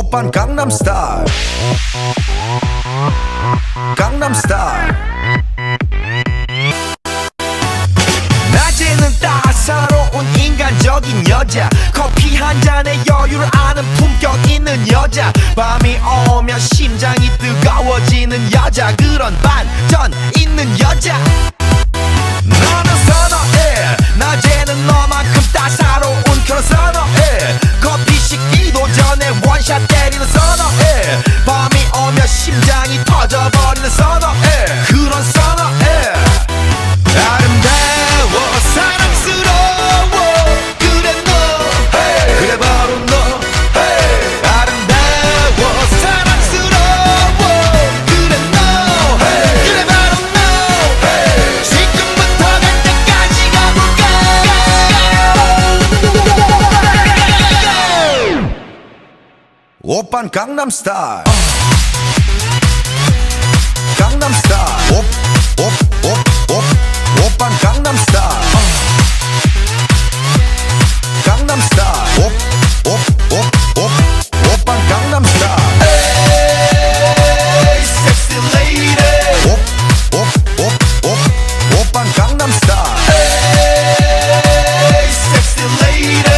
오빤 강남스타일 강남스타일 낮에는 따사로운 인간적인 여자 커피 한 잔에 여유를 아는 품격 있는 여자 밤이 오면 심장이 뜨거워지는 여자 그런 반전 있는 여자 너는 선어해 낮에는 너만큼 따사로운 그런 선어해 커피 식기도 전에 원샷 때리는 선어해 밤이 오면 심장이 터져버리는 선어해 그런 선어해 아름다워 사랑스러워 그래 너 hey. 그래 바로 너 hey. 아름다워 사랑스러워 그래 너 hey. 그래 바로 너 hey. 지금부터 갈 때까지 가볼까 오빤 강남스타일 강남스타일 오빤 강남스타일 강남스타일 오빤 강남스타일 에이 섹시 레이디 오빤 강남스타일 에이 섹시 레이디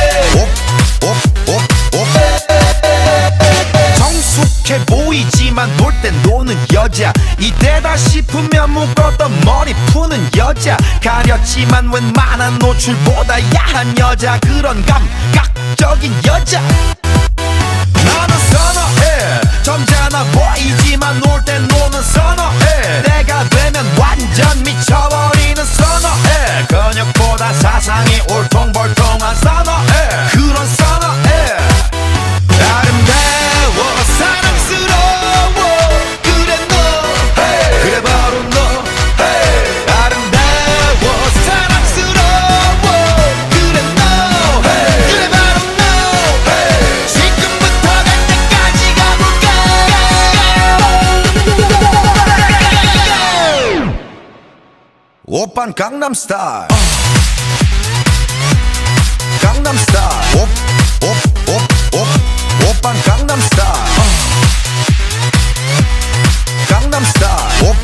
정숙해 보이지만 놀 땐 노는 여자 이때다 싶으면 묶었던 머리 푸는 여자 가렸지만 웬만한 노출보다 야한 여자 그런 감각적인 여자 나는 선어해 점잖아 보이지만 놀 땐 노는 선어해 내가 되면 완전 미쳐버리는 선어해 근육보다 사상이 울퉁불퉁한 선어해 그런 선어해 아름다워 사랑스러워 그래 너 hey. 그래 바로 너 hey. 아름다워 사랑스러워 그래 너 hey. 그래 바로 너 hey. 지금부터 갈 때까지 가볼까 오빤 강남스타일 강남스타일 오빤 강남스타일 강남스타일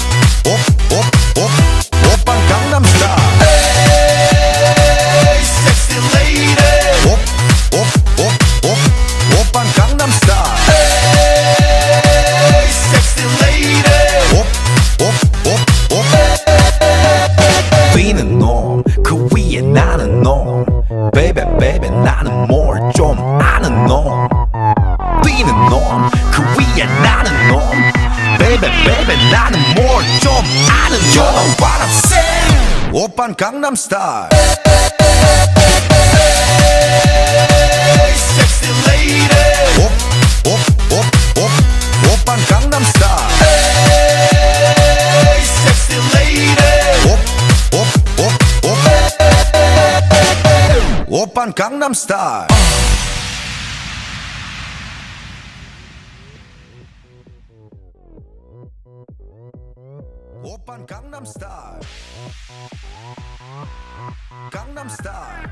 오빤 강남스타일 에이 섹시 레이디 오빤 강남스타일 에이 섹시 레이디 뛰는 놈 그 위에 나는 놈 Baby baby 나는 뭘 좀 아는 놈 뛰는 놈 그 위에 나는 놈 Baby baby 나는 뭘 좀 아는 놈 You know what I'm saying 오빤 강남스타일 Sexy lady 오빤 강남스타일 Sexy lady 오빤 강남스타일 오빤 강남스타일 강남스타일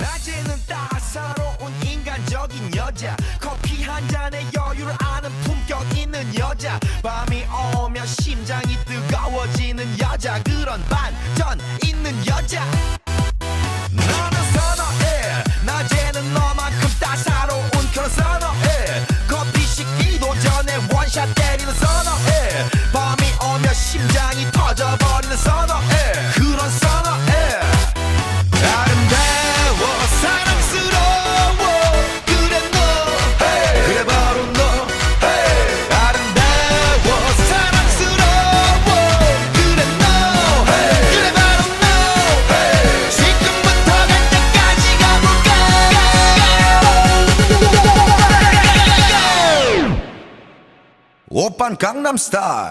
낮에는 따사로운 인간적인 여자 커피 한 잔에 여유를 아는 품격 있는 여자 밤이 오면 심장이 뜨거워지는 여자 그런 반전 있는 여자 너는 선어해 낮에는 너만큼 따사로운 그런 선어해 커피 식기도 전에 원샷 때리는 선어해 밤이 오면 심장이 터져버리는 선어해 그런 선어해 아름다워 사랑스러워 그래 너 hey. 그래 바로 너 hey. 아름다워 사랑스러워 그래 너 hey. 그래 바로 너 hey. 지금부터 갈 때까지 가볼까 오빤 강남스타일